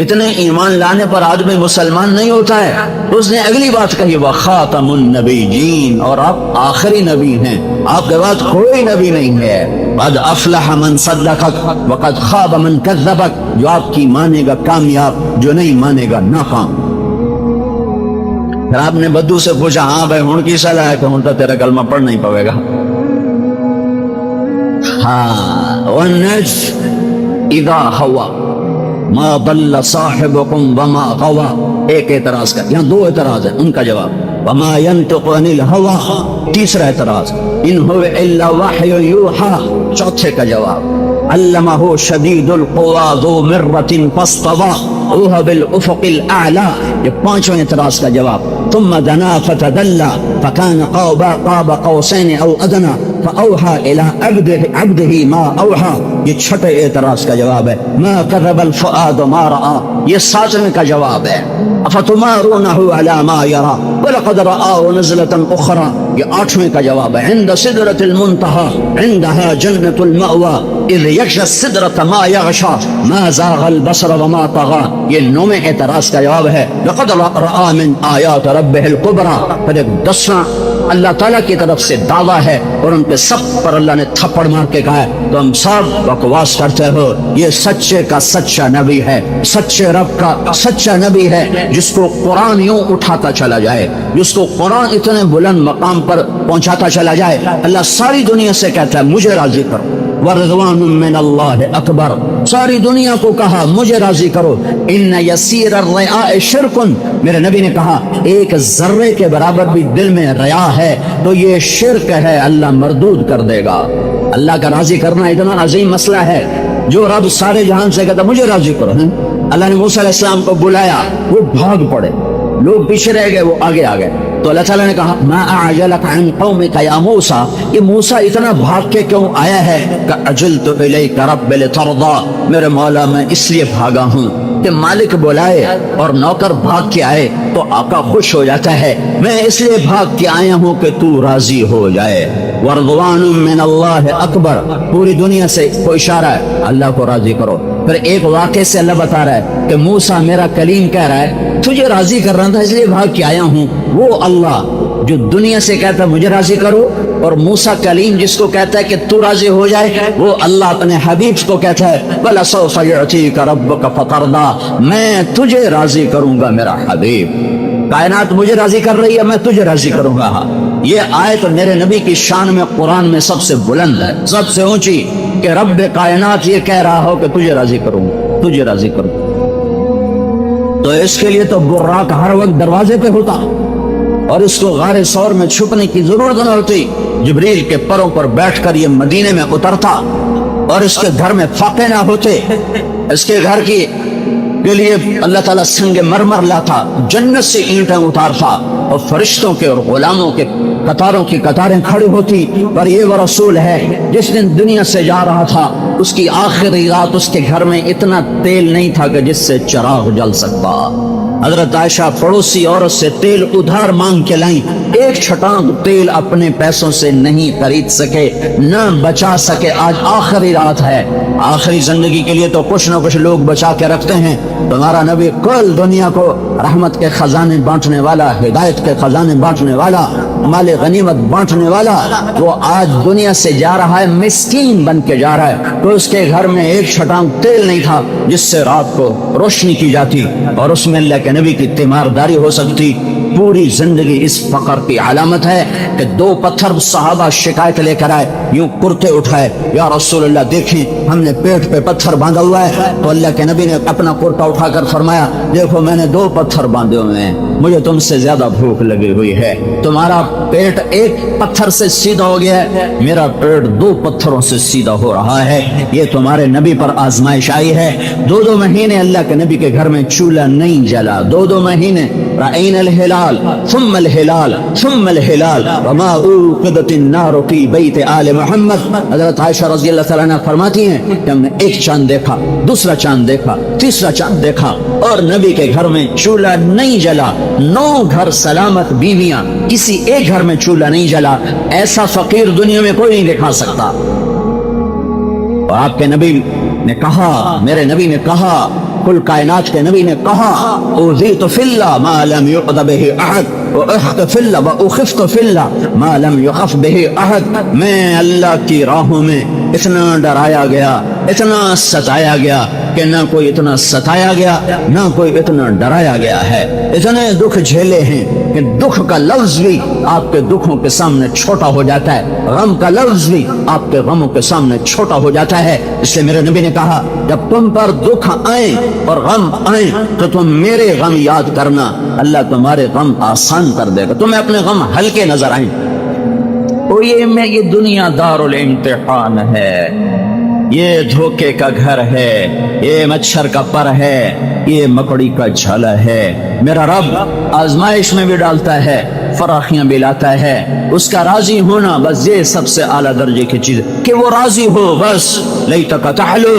اتنے ایمان لانے پر آدمی مسلمان نہیں ہوتا ہے، تو اس نے اگلی بات کہی وخاتم النبیین، اور آپ آخری نبی ہیں، آپ کے بعد کوئی نبی نہیں ہے۔ قد افلح من صدقک وقد خاب من کذبک، جو آپ کی مانے گا کامیاب، جو نہیں مانے گا ناکام۔ پھر آپ نے بدو سے پوچھا ہاں بھائی ہن کی صلاح ہے کہ ہن تو تیرا کلمہ پڑھ نہیں پاوے گا۔ ہاں والنجم اذا ہوا ما ضل صاحبکم وما غوا، ایک اعتراض کا، یہاں دو اعتراض ہیں، ان کا جواب وما ينطق عن الهوى، تیسرا اعتراض ان هو الا وحی یوحى، چوتھے کا جواب علمہ شدید القوى ذو مرۃ فاستوى وهو بالافق الاعلى، یہ پانچواں اعتراض کا جواب ثم دنا فتدلى فكان قاب قوسين او ادنى فاوحى الى عبده ما اوحى، یہ چھٹے اعتراض کا جواب ہے ما كذب الفؤاد ما راى، یہ ساتویں کا جواب ہے افتمارونه على ما يرى ولقد رآه نزلة اخرى، یہ آٹھویں کا جواب ہے عند سدرة المنتهى عندها جنة المأوى اذ يغشى السدرة ما يغشى ما زاغ البصر وما طغى، یہ نویں اعتراض کا جواب ہے لقد رآ من آیات ربه الكبرى، پھر ایک دسواں اللہ تعالیٰ کی طرف سے دعویٰ ہے اور ان کے سب پر اللہ نے تھپڑ مار کے کہا ہے تو ہم سب بکواس کرتے ہو، یہ سچے کا سچا نبی ہے، سچے رب کا سچا نبی ہے، جس کو قرآن یوں اٹھاتا چلا جائے، جس کو قرآن اتنے بلند مقام پر پہنچاتا چلا جائے، اللہ ساری دنیا سے کہتا ہے مجھے راضی کرو، ورضوان من اللہ اکبر. ساری دنیا کو کہا مجھے راضی کرو. ان یسیر الرعاء شرک، میرے نبی نے کہا ایک ذرے کے برابر بھی دل میں ریا ہے تو یہ شرک ہے، اللہ مردود کر دے گا. اللہ کا راضی کرنا اتنا عظیم مسئلہ ہے. جو رب سارے جہان سے کہتا مجھے راضی کرو، اللہ نے موسیٰ علیہ السلام کو بلایا، وہ بھاگ پڑے، لوگ پیچھے رہ گئے، وہ آگے آ گئے. تو اللہ تعالیٰ نے کہا ما اعجلک عن قومک یا موسیٰ، یہ موسیٰ اتنا بھاگ کے کیوں آیا ہے؟ کہ اجلت الیک رب لترضی، میرے مولا میں اس لیے بھاگا ہوں کہ مالک بلائے اور نوکر بھاگ کے آئے تو آقا خوش ہو جاتا ہے. میں اس لیے بھاگ کے آیا ہوں کہ تو راضی ہو جائے. ورضوان من اللہ اکبر، پوری دنیا سے کوئی اشارہ ہے اللہ کو راضی کرو. پھر ایک واقعے سے اللہ بتا رہا ہے کہ موسیٰ میرا کلیم کہہ رہا ہے تجھے راضی کر رہا تھا اس لیے بھاگ کے آیا ہوں. وہ اللہ جو دنیا سے کہتا ہے مجھے راضی کرو، اور موسیٰ کلیم جس کو کہتا ہے کہ تو راضی ہو جائے، وہ اللہ اپنے حبیب کو کہتا ہے وَلَسَوْفَ يُعْتِيكَ رَبُّكَ فَتَرْضَىٰ، میں تجھے راضی کروں گا میرا حبیب. کائنات مجھے راضی کر رہی ہے، میں تجھے راضی کروں گا. یہ آیت میرے نبی کی شان میں قرآن میں سب سے بلند ہے، سب سے اونچی، کہ رب کائنات یہ کہہ رہا ہو کہ تجھے راضی کروں، تجھے راضی کروں. تو اس کے لیے تو براق ہر وقت دروازے پہ ہوتا اور اس کو غار ثور میں چھپنے کی ضرورت نہ ہوتی. جبریل کے پروں پر بیٹھ کر یہ مدینے میں اترتا اور اس کے گھر میں فاقے نہ ہوتے. اس کے گھر کی کے لیے اللہ تعالیٰ سنگ مرمر لاتا، جنت سے اینٹیں اتارتا اور فرشتوں کے اور غلاموں کے قطاروں کی قطاریں کھڑی ہوتی. پر یہ وہ رسول ہے جس دن دنیا سے جا رہا تھا اس کی آخری رات اس کے گھر میں اتنا تیل نہیں تھا کہ جس سے چراغ جل سکتا. حضرت عائشہ پڑوسی عورت سے تیل ادھار مانگ کے لائیں، ایک چھٹانک تیل اپنے پیسوں سے نہیں خرید سکے، نہ بچا سکے. آج آخری رات ہے، آخری زندگی کے لیے تو کچھ نہ کچھ لوگ بچا کے رکھتے ہیں. تمہارا نبی کل دنیا کو رحمت کے خزانے بانٹنے والا، ہدایت کے خزانے بانٹنے والا، مال غنیمت بانٹنے والا، وہ آج دنیا سے جا رہا ہے، مسکین بن کے جا رہا ہے. تو اس کے گھر میں ایک چھٹانک تیل نہیں تھا جس سے رات کو روشنی کی جاتی اور اس میں اللہ کے نبی کی تیمارداری ہو سکتی. پوری زندگی اس فقر کی علامت ہے کہ 2 پتھر صحابہ شکایت لے کر آئے، یوں کرتے اٹھائے، یا رسول اللہ دیکھیں ہم نے پیٹ پہ پتھر باندھا ہوا ہے. تو اللہ کے نبی نے اپنا کرتا اٹھا کر فرمایا دیکھو میں نے 2 پتھر باندھے ہوئے ہیں، مجھے تم سے زیادہ بھوک لگی ہوئی ہے. تمہارا پیٹ ایک پتھر سے سیدھا ہو گیا ہے، میرا پیٹ 2 پتھروں سے سیدھا ہو رہا ہے. یہ تمہارے نبی پر آزمائش آئی ہے. 2 مہینے اللہ کے نبی کے گھر میں چولہا نہیں جلا، 2 مہینے. رأينا الهلال ثم الهلال ثم الهلال وما اوقدت النار في بيت آل محمد. حضرت عائشہ رضی اللہ تعالیٰ عنہ فرماتی ہیں کہ ہم نے ایک چاند دیکھا، دوسرا چاند دیکھا، تیسرا چاند دیکھا اور نبی کے گھر میں چولہا نہیں جلا. 9 گھر سلامت بیویاں، کسی ایک گھر میں چولہا نہیں جلا. ایسا فقیر دنیا میں کوئی نہیں دکھا سکتا. اور آپ کے نبی نے کہا، میرے نبی نے کہا، کل کائنات کے نبی نے کہا اوذیت فی اللہ ما لم یعد بہ احد واخت فی اللہ واخفت فی اللہ ما لم یخف بہ احد. میں اللہ کی راہوں میں اتنا ڈرایا گیا، اتنا ستایا گیا کہ نہ کوئی اتنا ستایا گیا نہ کوئی اتنا ڈرایا گیا ہے. اتنے دکھ جھیلے ہیں کہ دکھ کا لفظ بھی آپ کے دکھوں کے سامنے چھوٹا ہو جاتا ہے، غم کا لفظ بھی آپ کے غموں کے سامنے چھوٹا ہو جاتا ہے. اس لیے میرے نبی نے کہا جب تم پر دکھ آئیں اور غم آئیں تو تم میرے غم یاد کرنا، اللہ تمہارے غم آسان کر دے گا، تمہیں اپنے غم ہلکے نظر آئیں. یہ دنیا دار الامتحان ہے، یہ دھوکے کا گھر ہے، یہ مچھر کا پر ہے، یہ مکڑی کا جھالا ہے. میرا رب آزمائش میں بھی ڈالتا ہے، فراخیاں بھی لاتا ہے. اس کا راضی ہونا بس یہ سب سے اعلیٰ درجے کی چیز کہ وہ راضی ہو. بس لیتک تحلو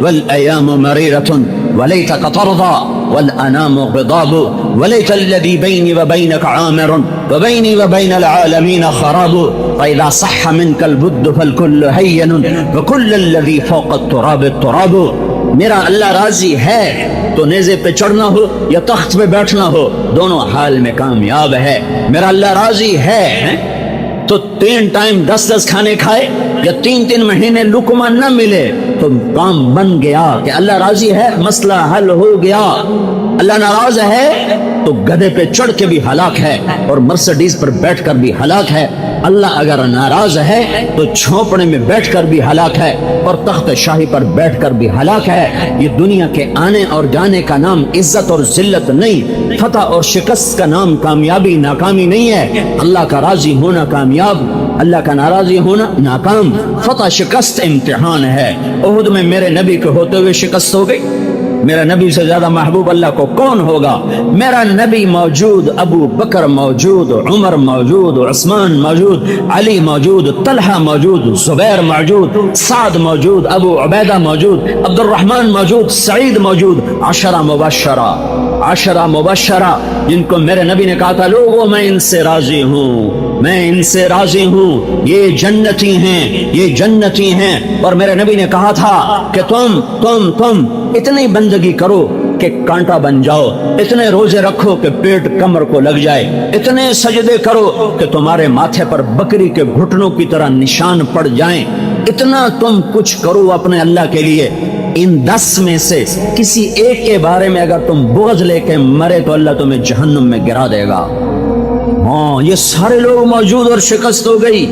والایام مریرۃ ولیتک ترضى والانام غضاب وليت الذي بيني وبينك عامر وبيني وبين العالمين خراب فإذا صح منك البد فالكل هين وكل الذي فوق التراب التراب. میرا اللہ راضی ہے تو نیزے پہ چڑھنا ہو یا تخت پہ بیٹھنا ہو دونوں حال میں کامیاب ہے. میرا اللہ راضی ہے تو 3 ٹائم 10 کھانے کھائے یا 3 مہینے لقمہ نہ ملے تو کام بن گیا کہ اللہ راضی ہے مسئلہ حل ہو گیا، اللہ ناراض ہے تو گدھے پہ چڑھ کے بھی ہلاک ہے اور مرسڈیز پر بیٹھ کر بھی ہلاک ہے، اللہ اگر ناراض ہے تو چھوپڑے میں بیٹھ کر بھی ہلاک ہے اور تخت شاہی پر بیٹھ کر بھی ہلاک ہے۔ یہ دنیا کے آنے اور جانے کا نام عزت اور ذلت نہیں، فتح اور شکست کا نام کامیابی ناکامی نہیں ہے، اللہ کا راضی ہونا کامیاب، اللہ کا ناراضی ہونا ناکام، فتح شکست امتحان ہے۔ احد میں میرے نبی کے ہوتے ہوئے شکست ہو گئی، میرا نبی سے زیادہ محبوب اللہ کو کون ہوگا؟ میرا نبی موجود، ابو بکر موجود، عمر موجود، عثمان موجود، علی موجود، طلحہ موجود، زبیر موجود، سعد موجود، ابو عبیدہ موجود، عبد الرحمن موجود، سعید موجود، عشرہ مبشرہ جن کو میرے نبی نے کہا تھا لوگوں میں ان سے راضی ہوں، میں ان سے راضی ہوں، یہ جنتی ہیں، یہ جنتی ہیں۔ اور میرے نبی نے کہا تھا کہ تم اتنی بندگی کرو کہ کانٹا بن جاؤ، اتنے روزے رکھو کہ پیٹ کمر کو لگ جائے، اتنے سجدے کرو کہ تمہارے ماتھے پر بکری کے گھٹنوں کی طرح نشان پڑ جائیں، اتنا تم کچھ کرو اپنے اللہ کے لیے۔ ان 10 میں سے کسی ایک کے بارے میں اگر تم بغض لے کے مرے تو اللہ تمہیں جہنم میں گرا دے گا۔ ہاں یہ سارے لوگ موجود اور شکست ہو گئی،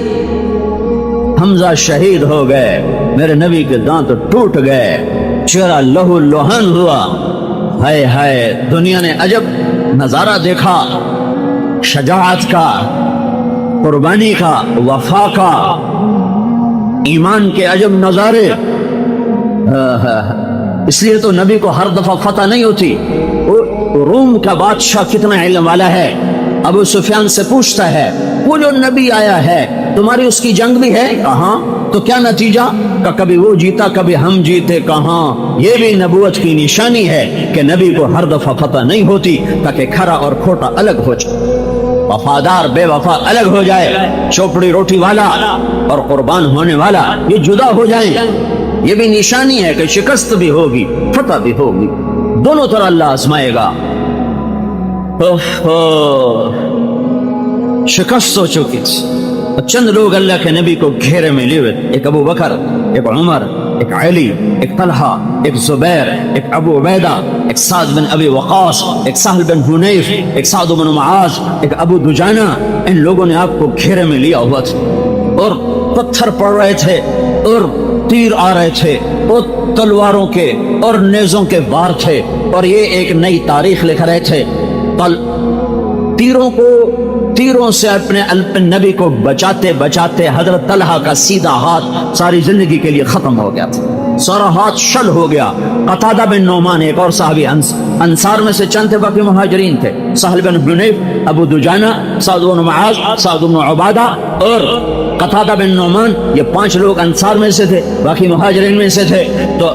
حمزہ شہید ہو گئے، میرے نبی کے دانت ٹوٹ گئے، چہرہ لہو لوہن ہوا، ہائے ہائے دنیا نے عجب نظارہ دیکھا، شجاعت کا، قربانی کا، وفا کا، ایمان کے عجب نظارے۔ اس لیے تو نبی کو ہر دفعہ فتح نہیں ہوتی۔ روم کا بادشاہ کتنا علم والا ہے، ابو سفیان سے پوچھتا ہے وہ جو نبی آیا ہے تمہاری اس کی جنگ بھی ہے؟ کہاں؟ تو کیا نتیجہ؟ کہ کبھی وہ جیتا کبھی ہم جیتے۔ کہاں؟ یہ بھی نبوت کی نشانی ہے کہ نبی کو ہر دفعہ فتح نہیں ہوتی تاکہ کھرا اور کھوٹا الگ ہو جائے، وفادار بے وفا الگ ہو جائے، چوپڑی روٹی والا اور قربان ہونے والا یہ جدا ہو جائیں۔ یہ بھی نشانی ہے کہ شکست بھی ہوگی فتح بھی ہوگی، دونوں طرح اللہ آزمائے گا۔ شکست ہو چکی تھی، چند لوگ اللہ کے نبی کو گھیرے میں لیے ہوئے، ایک ابو بکر، ایک عمر، ایک علی، ایک طلحہ، ایک زبیر، ایک ابو عبیدہ، ایک سعد بن ابی وقاص، ایک سہل بن حنیف، ایک سعد بن معاذ، ایک ابو دجانہ۔ ان لوگوں نے آپ کو گھیرے میں لیا ہوا تھا اور پتھر پڑ رہے تھے اور تیر آ رہے تھے اور تلواروں کے اور نیزوں کے وار تھے، اور یہ ایک نئی تاریخ لکھ رہے تھے۔ تیروں سے اپنے نبی کو بچاتے بچاتے حضرت طلحہ کا سیدھا ہاتھ ساری زندگی کے لیے ختم ہو گیا تھا، سارا ہاتھ شل ہو گیا۔ قتادہ بن نعمان ایک اور صحابی انصار میں سے چند تھے، باقی مہاجرین تھے، سہل بن حنیف، ابو دجانہ، سعد بن معاذ، سعد بن عبادہ اور قتادہ بن نعمان، یہ 5 لوگ انصار میں سے تھے، باقی مہاجرین میں سے تھے۔ تو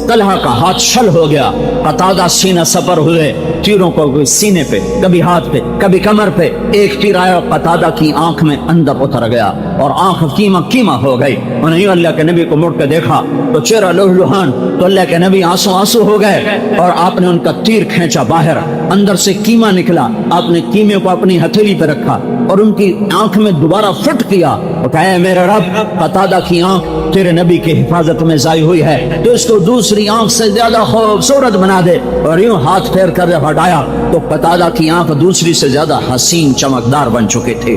طلحہ کا ہاتھ شل ہو گیا، قتادہ سینہ سپر ہوئے، تیروں کو کوئی سینے پہ، کبھی ہاتھ پہ، کبھی کمر پہ، ایک تیر آیا قتادہ کی آنکھ میں اندر اتر گیا اور آنکھ کیما ہو گئی۔ انہوں نے اللہ کے نبی کو مڑ کے دیکھا تو چہرہ لوہ لوہان، تو اللہ کے نبی آنسو ہو گئے اور آپ نے ان کا تیر کھینچا باہر، اندر سے کیما نکلا، آپ نے کیمے کو اپنی ہتھیلی پہ رکھا اور ان کی آنکھ میں دوبارہ فٹ کیا اور کہا میرے رب، قتادہ کی آنکھ تیرے نبی کی حفاظت میں ضائع ہوئی ہے تو اس کو دوسری آنکھ سے زیادہ خوبصورت بنا دے۔ اور یوں ہاتھ پھیر کر جب ہٹایا تو قتادہ کی آنکھ دوسری سے زیادہ حسین چمکدار بن چکے تھے۔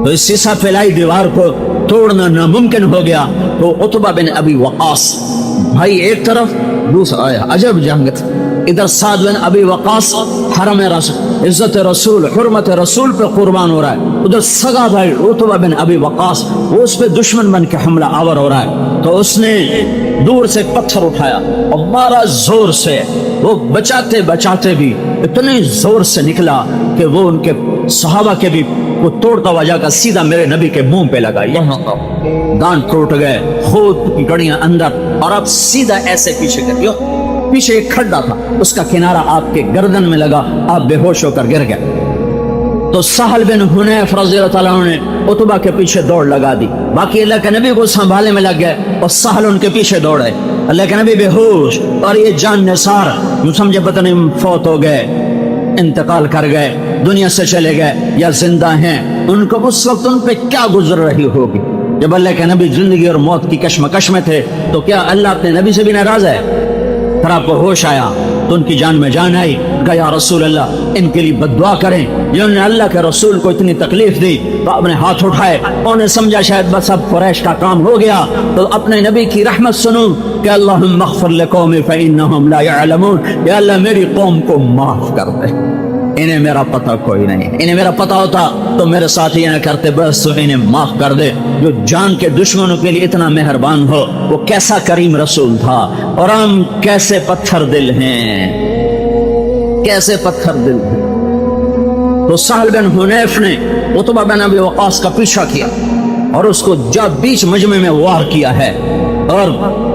تو اس سیسا پھیلائی دیوار کو توڑنا ناممکن ہو گیا۔ تو عتبہ بن ابی وقاص بھائی ایک طرف، دوسرا عجب جنگ تھی، ادھر سعد بن ابی وقاص حرم رسول، عزت رسول، حرمت رسول پہ قربان ہو رہا ہے، ادھر سگا بھائی عتبہ بن ابی وقاص وہ اس پہ دشمن بن کے حملہ آور ہو رہا ہے۔ تو اس نے دور سے پتھر اٹھایا اور مارا زور سے، وہ بچاتے بچاتے بھی اتنے زور سے نکلا کہ وہ ان کے صحابہ کے بھی وہ توڑتا ہوا جا کر سیدھا میرے نبی کے منہ پہ لگا، یہاں دانت ٹوٹ گئے، خود کی گڑیاں اندر، اور اب سیدھا ایسے پیچھے کر دیا، پیچھے ایک کھڈا تھا اس کا کنارہ آپ کے گردن میں لگا، آپ بے ہوش ہو کر گر گئے۔ تو سہل بن حنیف رضی اللہ تعالیٰ عنہ نے عتبہ کے پیچھے دوڑ لگا دی، باقی اللہ کے نبی کو سنبھالنے میں لگ گئے اور سہل ان کے پیچھے دوڑے، اللہ کے نبی بے ہوش اور یہ جان نثار، جو سمجھے پتہ نہیں فوت ہو گئے، انتقال کر گئے، دنیا سے چلے گئے یا زندہ ہیں، ان کو اس وقت ان پہ کیا گزر رہی ہوگی۔ جب اللہ کے نبی زندگی اور موت کی کشمکش میں تھے تو کیا اللہ اپنے نبی سے بھی ناراض ہے؟ پھر آپ کو ہوش آیا تو ان کی جان میں جان آئی، کہا یا رسول اللہ ان کے لیے بد دعا کریں جنہوں نے اللہ کے رسول کو اتنی تکلیف دی۔ تو اپنے ہاتھ اٹھائے، انہوں نے سمجھا شاید بس اب قریش کا کام ہو گیا، تو اپنے نبی کی رحمت سنو کہ اللہم اغفر لقومی فإنہم لا یعلمون، یا اللہ میری قوم کو معاف کر دے، انہیں میرا پتہ کوئی نہیں، انہیں میرا پتہ ہوتا تو میرے ساتھ یہ نہ کرتے، بس تو انہیں معاف کر دے۔ جو جان کے دشمنوں کے لیے اتنا مہربان ہو، وہ کیسا کریم رسول تھا، اور ہم کیسے پتھر دل ہیں، کیسے پتھر دل ہیں۔ تو سہل بن حنیف نے عتبہ بن ابی وقاص کا پیچھا کیا اور اس کو جب بیچ مجمع میں وار کیا ہے، اور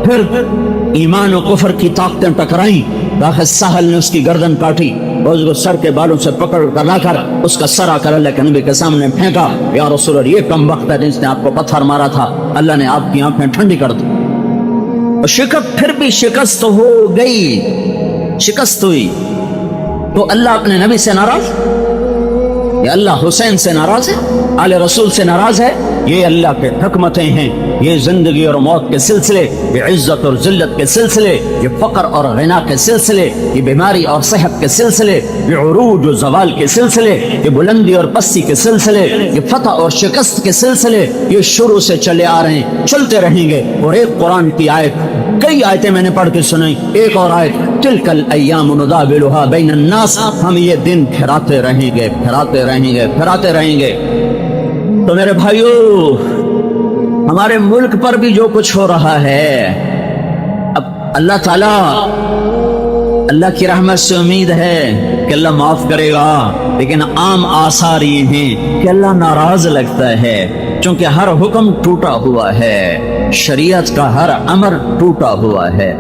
پھر ایمان و کفر کی طاقتیں ٹکرائیں۔ داخل سہل نے اس کی گردن کاٹی اور اس کو سر کے بالوں سے پکڑ کر لا کر اس کا سر آ کر اللہ کے نبی کے سامنے پھینکا، یا رسول اللہ یہ کم وقت ہے جس نے آپ کو پتھر مارا تھا، اللہ نے آپ کی آنکھیں ٹھنڈی کر دی۔ اور شکست پھر بھی شکست ہو گئی، شکست ہوئی تو اللہ اپنے نبی سے ناراض؟ یہ اللہ حسین سے ناراض ہے؟ آل رسول سے ناراض ہے؟ یہ اللہ کے حکمتیں ہیں، یہ زندگی اور موت کے سلسلے، یہ عزت اور ذلت کے سلسلے، یہ فقر اور غنا کے سلسلے، یہ بیماری اور صحت کے سلسلے، یہ عروج و زوال کے سلسلے، یہ بلندی اور پستی کے سلسلے، یہ فتح اور شکست کے سلسلے، یہ شروع سے چلے آ رہے ہیں، چلتے رہیں گے۔ اور ایک قرآن کی آیت، کئی آیتیں میں نے پڑھ کے سنائی، ایک اور آیت تلک الایام نداولها بین الناس، ہم یہ دن پھراتے رہیں گے، پھراتے رہیں گے، پھراتے رہیں گے۔ تو میرے بھائیو، ہمارے ملک پر بھی جو کچھ ہو رہا ہے، اب اللہ تعالیٰ، اللہ کی رحمت سے امید ہے کہ اللہ معاف کرے گا، لیکن عام آثار یہ ہیں کہ اللہ ناراض لگتا ہے، چونکہ ہر حکم ٹوٹا ہوا ہے، شریعت کا ہر امر ٹوٹا ہوا ہے۔